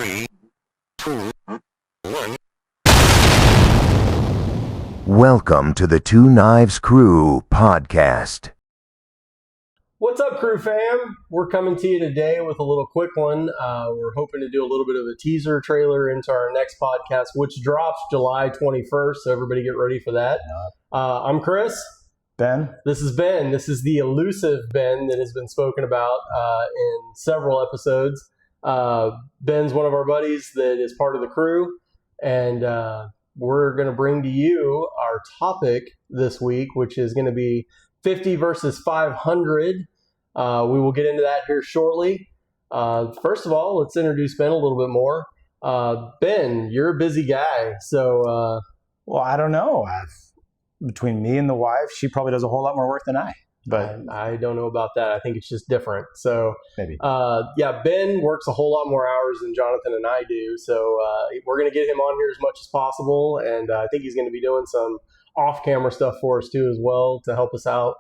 3, 2, 1. Welcome to the Two Knives Crew podcast. What's up, crew fam? We're coming to you today with a little quick one. We're hoping to do a little bit of a teaser trailer into our next podcast, which drops July 21st, so everybody get ready for that. I'm Chris. Ben? This is Ben. This is the elusive Ben that has been spoken about in several episodes. Ben's one of our buddies that is part of the crew, and we're going to bring to you our topic this week, which is going to be 50 versus 500. We will get into that here shortly. First of all, let's introduce Ben a little bit more. Ben, you're a busy guy, so... Well, I don't know. Between me and the wife, she probably does a whole lot more work than I. But I don't know about that. I think it's just different. So maybe. Ben works a whole lot more hours than Jonathan and I do. So we're going to get him on here as much as possible. And I think he's going to be doing some off-camera stuff for us too as well to help us out,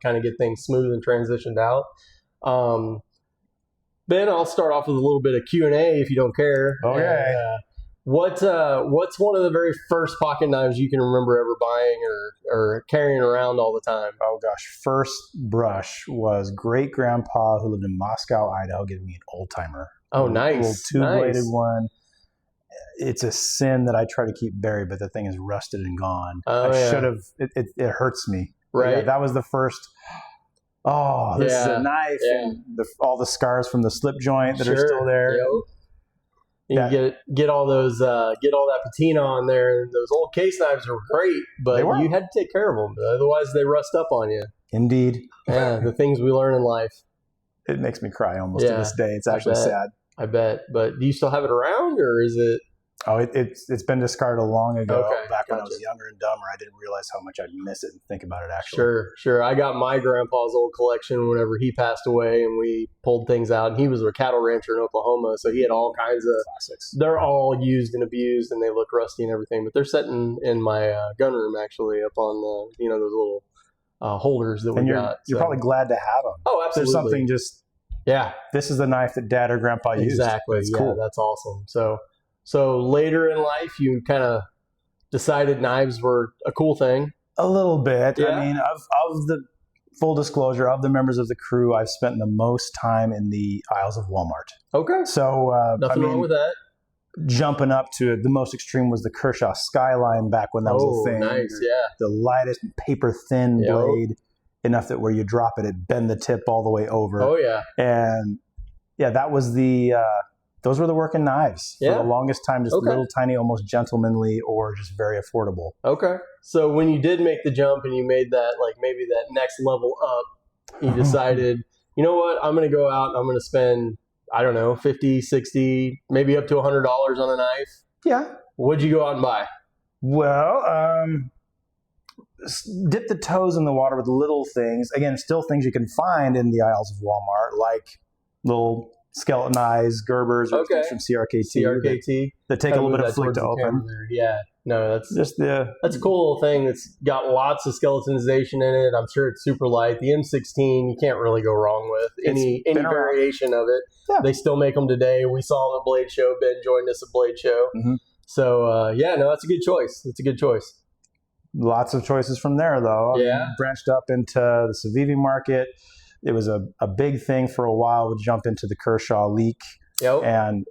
kind of get things smooth and transitioned out. Ben, I'll start off with a little bit of Q&A if you don't care. Okay. And, what's one of the very first pocket knives you can remember ever buying or carrying around all the time? Oh gosh, first brush was great grandpa who lived in Moscow, Idaho, giving me an old timer. Oh, A nice. little two-bladed one. It's a sin that I try to keep buried, but the thing is rusted and gone. Oh, I should have. It hurts me. Right. Yeah, that was the first. Oh, this is a knife, and all the scars from the slip joint that are still there. Yep. You get all those get all that patina on there, and those old case knives are great, but you had to take care of them, otherwise they rust up on you. Indeed. Yeah, the things we learn in life. It makes me cry almost to this day. It's actually sad. I bet. But do you still have it around, or is it? Oh, it's been discarded long ago. Okay, back when I was younger and dumber, I didn't realize how much I'd miss it and think about it actually. Sure. I got my grandpa's old collection whenever he passed away, and we pulled things out. And he was a cattle rancher in Oklahoma, so he had all kinds of classics. They're all used and abused, and they look rusty and everything. But they're sitting in my gun room actually, up on the those little holders that we got. You're probably glad to have them. Oh, absolutely. There's something just. Yeah. This is the knife that Dad or Grandpa used. Exactly. It's cool. That's awesome. So later in life, you kind of decided knives were a cool thing. A little bit. Yeah. I mean, of the full disclosure of the members of the crew, I've spent the most time in the aisles of Walmart. Okay. So nothing wrong with that. Jumping up to the most extreme was the Kershaw Skyline back when that was a thing. Nice. Yeah. The lightest paper thin blade, enough that where you drop it, it bend the tip all the way over. Oh yeah. And that was those were the working knives for the longest time, just little tiny, almost gentlemanly or just very affordable. Okay. So when you did make the jump and you made that, like maybe that next level up, you decided, you know what, I'm going to go out and I'm going to spend, I don't know, 50, 60, maybe up to $100 on a knife. Yeah. What'd you go out and buy? Well, dip the toes in the water with little things. Again, still things you can find in the aisles of Walmart, like little skeleton eyes, Gerbers, or things from CRKT. That take a little bit of flick to open. Yeah. No, that's just that's a cool little thing that's got lots of skeletonization in it. I'm sure it's super light. The M16, you can't really go wrong with any variation of it. Yeah. They still make them today. We saw them at Blade Show. Ben joined us at Blade Show. Mm-hmm. So, that's a good choice. It's a good choice. Lots of choices from there, though. I branched up into the Civivi market. It was a big thing for a while. Would jump into the Kershaw Leak. Yep. And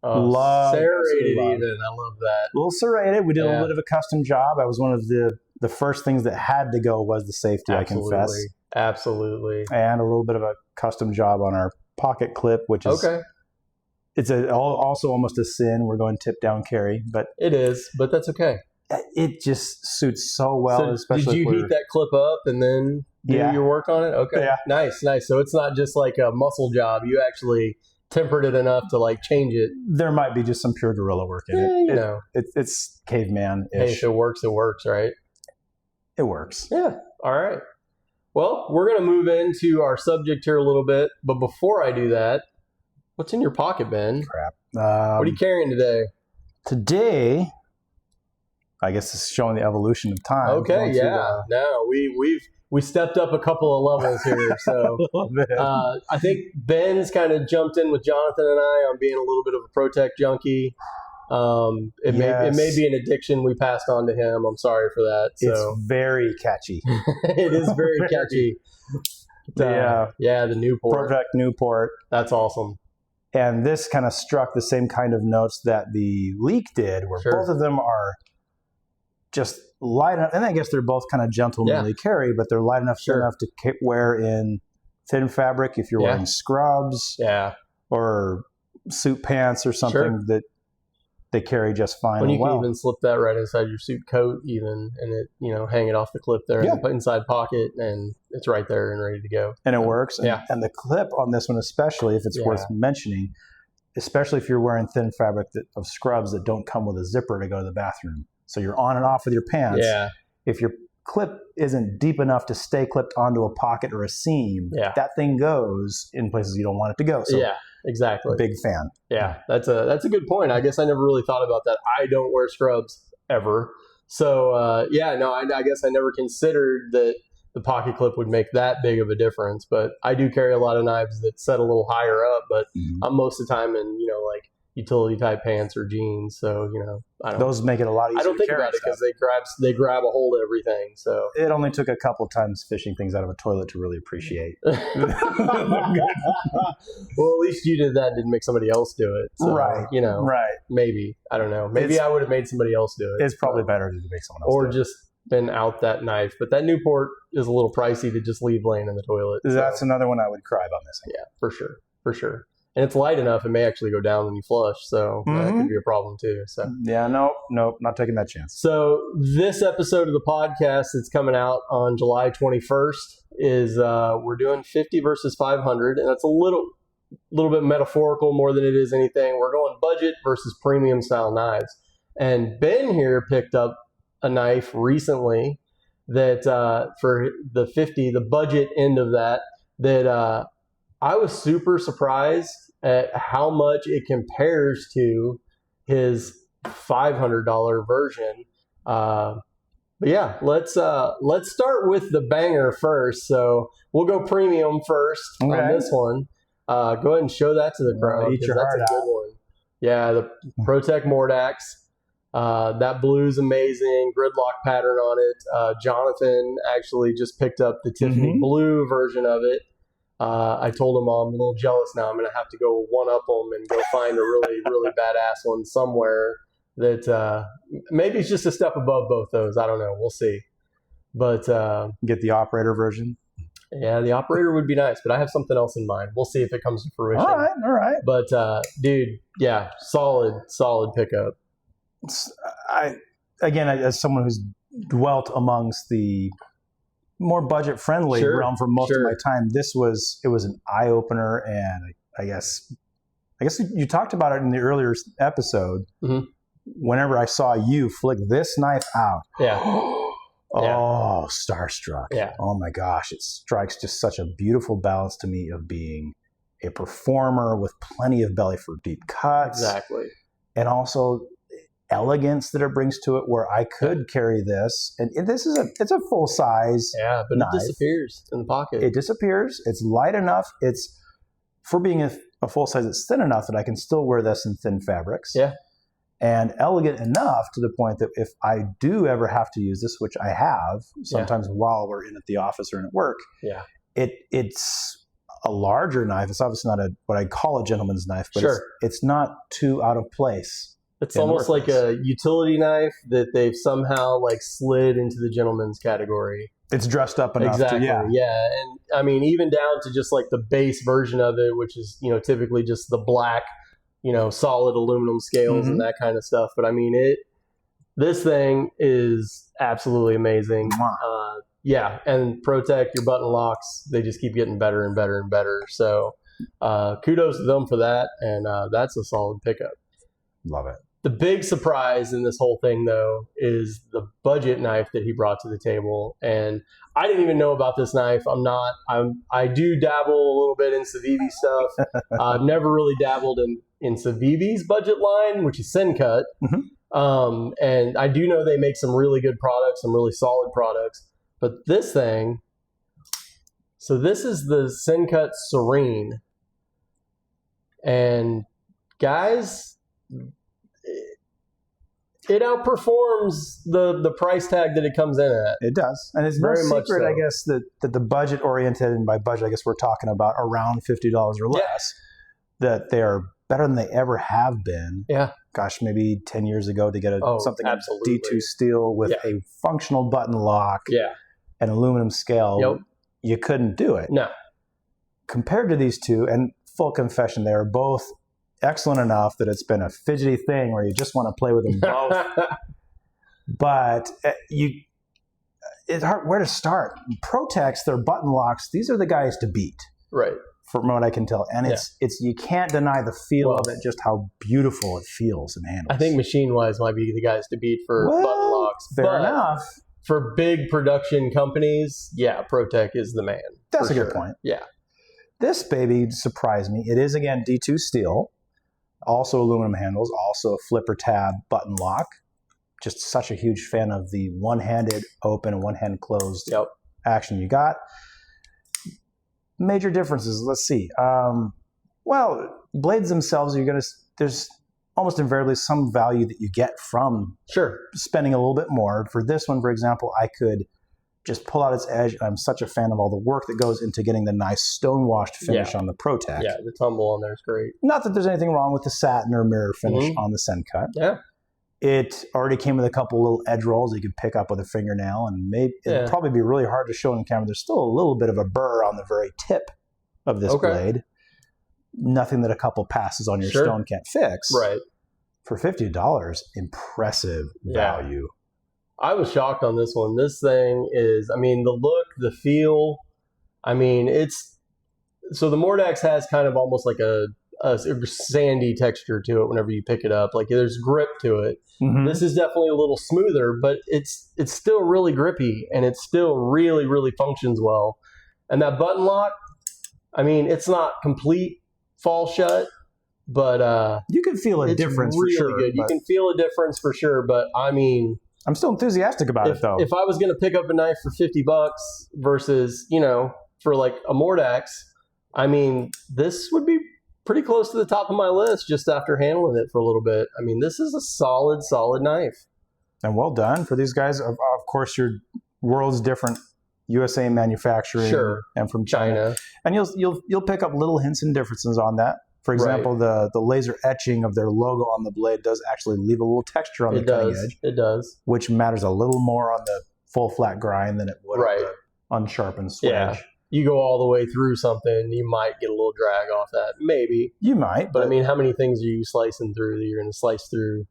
serrated even. I love that. A little serrated. We did a little bit of a custom job. I was one of the first things that had to go was the safety, I confess. Absolutely. And a little bit of a custom job on our pocket clip, which is it's also almost a sin. We're going tip down carry, but it is, but that's okay. It just suits so well. Especially did you heat that clip up and then do your work on it? Okay. Yeah. Nice. So it's not just like a muscle job. You actually tempered it enough to like change it. There might be just some pure guerrilla work in it. It's caveman-ish. Hey, if it works, right? It works. Yeah. All right. Well, we're going to move into our subject here a little bit. But before I do that, what's in your pocket, Ben? Crap. What are you carrying today? Today, I guess it's showing the evolution of time. Okay, yeah. No, we stepped up a couple of levels here. So I think Ben's kind of jumped in with Jonathan and I on being a little bit of a ProTech junkie. It may be an addiction we passed on to him. I'm sorry for that. So. It's very catchy. It is very catchy. The Newport. ProTech Newport. That's awesome. And this kind of struck the same kind of notes that the Leak did, where both of them are just light enough. And I guess they're both kind of gentlemanly carry, but they're light enough to wear in thin fabric if you're wearing scrubs or suit pants or something that they carry just fine. When you can even slip that right inside your suit coat even, and it, hang it off the clip there in the inside pocket, and it's right there and ready to go. And it works. And the clip on this one, especially if it's worth mentioning, especially if you're wearing thin fabric of scrubs that don't come with a zipper to go to the bathroom. So you're on and off with your pants. Yeah. If your clip isn't deep enough to stay clipped onto a pocket or a seam, that thing goes in places you don't want it to go. So exactly. Big fan. Yeah, that's a good point. I guess I never really thought about that. I don't wear scrubs ever. So, I guess I never considered that the pocket clip would make that big of a difference. But I do carry a lot of knives that set a little higher up, but I'm most of the time in, like utility type pants or jeans. So, those make it a lot easier. I don't think about it because they grab a hold of everything. So it only took a couple times fishing things out of a toilet to really appreciate. Well, at least you did that and didn't make somebody else do it. So, maybe, I don't know. Maybe I would have made somebody else do it. It's probably better to make someone else do it. Or just been out that knife. But that Newport is a little pricey to just leave laying in the toilet. That's another one I would cry about missing. Yeah, for sure. And it's light enough, it may actually go down when you flush. So that could be a problem too. So nope, not taking that chance. So this episode of the podcast that's coming out on July 21st is we're doing 50 versus 500. And that's a little bit metaphorical more than it is anything. We're going budget versus premium style knives. And Ben here picked up a knife recently that for the 50, the budget end of that I was super surprised at how much it compares to his $500 version. But yeah, let's start with the banger first. So we'll go premium first on this one. Go ahead and show that to the crowd. Eat your heart out. Good one. Yeah, the ProTech Mordax. That blue's amazing. Gridlock pattern on it. Jonathan actually just picked up the Tiffany blue version of it. I told him I'm a little jealous now. I'm going to have to go one up them and go find a really, really badass one somewhere that maybe it's just a step above both those. I don't know. We'll see. But get the operator version. Yeah, the operator would be nice, but I have something else in mind. We'll see if it comes to fruition. All right. But dude, yeah, solid pickup. As someone who's dwelt amongst the more budget-friendly realm for most of my time, it was an eye-opener, and I guess you talked about it in the earlier episode. Whenever I saw you flick this knife out, starstruck. Yeah. Oh my gosh, it strikes just such a beautiful balance to me of being a performer with plenty of belly for deep cuts. Exactly. And also elegance that it brings to it, where I could carry this, and it's a full size knife. It disappears in the pocket. It disappears. It's light enough. It's for being a full size, it's thin enough that I can still wear this in thin fabrics, and elegant enough to the point that if I do ever have to use this, which I have sometimes while we're in at the office or in at work, it's a larger knife. It's obviously not what I call a gentleman's knife, but it's not too out of place. It's almost like a utility knife that they've somehow slid into the gentleman's category. It's dressed up enough. Exactly. Yeah. And I mean, even down to just the base version of it, which is, typically just the black, solid aluminum scales and that kind of stuff. But I mean, this thing is absolutely amazing. And ProTech, your button locks, they just keep getting better and better and better. So kudos to them for that. And that's a solid pickup. Love it. The big surprise in this whole thing, though, is the budget knife that he brought to the table. And I didn't even know about this knife. I do dabble a little bit in Civivi stuff. I've never really dabbled in Civivi's budget line, which is CapCut. And I do know they make some really good products, some really solid products. But this thing So this is the CapCut Serene. And guys, it outperforms the price tag that it comes in at. It does. And it's Very no much secret, so. I guess, that the budget oriented, and by budget, I guess we're talking about around $50 or less, that they are better than they ever have been. Yeah. Gosh, maybe 10 years ago to get something in absolutely. D2 steel with a functional button lock Yeah. and aluminum scale, Yep. you couldn't do it. No. Compared to these two, and full confession, they are both excellent enough that it's been a fidgety thing where you just want to play with them both. But it's hard where to start. Protex, their button locks, these are the guys to beat. Right. From what I can tell. And it's you can't deny the feel of it, just how beautiful it feels and handles. I think machine-wise might be the guys to beat for button locks. Fair enough. For big production companies, Protec is the man. That's a good point. Yeah. This baby surprised me. It is, again, D2 steel, also aluminum handles, also a flipper tab button lock. Just such a huge fan of the one-handed open and one-hand closed action you got. Major differences. Let's see. Well, blades themselves, there's almost invariably some value that you get from spending a little bit more. For this one, for example, I could just pull out its edge. I'm such a fan of all the work that goes into getting the nice stone-washed finish on the Protec. Yeah, the tumble on there is great. Not that there's anything wrong with the satin or mirror finish on the CapCut. Yeah. It already came with a couple little edge rolls you could pick up with a fingernail, and it'd probably be really hard to show on camera. There's still a little bit of a burr on the very tip of this blade. Nothing that a couple passes on your stone can't fix. Right. For $50, impressive value. I was shocked on this one. This thing is, the look, the feel, so the Mordax has kind of almost like a sandy texture to it whenever you pick it up. Like there's grip to it. Mm-hmm. This is definitely a little smoother, but it's still really grippy and it still really, really functions well. And that button lock, it's not complete fall shut, but you can feel a difference really for sure. Good. You can feel a difference for sure, but I'm still enthusiastic about it though. If I was going to pick up a knife for $50 versus, for like a Mordax, this would be pretty close to the top of my list just after handling it for a little bit. This is a solid knife. And well done for these guys. Of course, your world's different. USA manufacturing and from China. And you'll pick up little hints and differences on that. For example, the laser etching of their logo on the blade does actually leave a little texture on the cutting edge. It does. Which matters a little more on the full flat grind than it would on the unsharpened swedge. Yeah. You go all the way through something, you might get a little drag off that. Maybe. You might. But how many things are you slicing through that you're going to slice through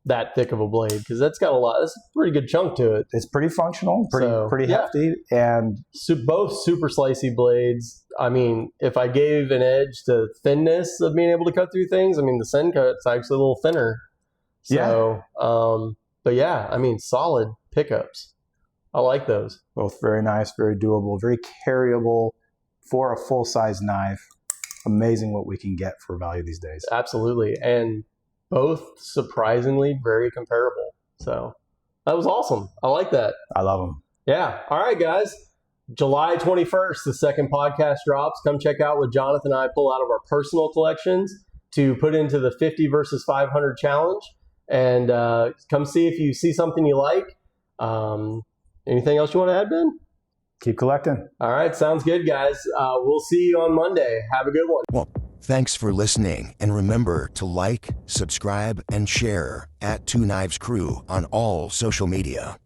that thick of a blade? Because that's got that's a pretty good chunk to it. It's pretty functional, pretty hefty, and both super slicey blades. If I gave an edge to thinness of being able to cut through things, the CapCut's actually a little thinner. So, solid pickups. I like those. Both very nice, very doable, very carryable for a full-size knife. Amazing what we can get for value these days. Absolutely. And both surprisingly very comparable. So that was awesome. I like that. I love them. Yeah. All right, guys. July 21st, the second podcast drops. Come check out what Jonathan and I pull out of our personal collections to put into the 50 versus 500 challenge. And come see if you see something you like. Anything else you want to add, Ben? Keep collecting. All right. Sounds good, guys. We'll see you on Monday. Have a good one. Well, thanks for listening, and remember to like, subscribe, and share @2knivescrew on all social media.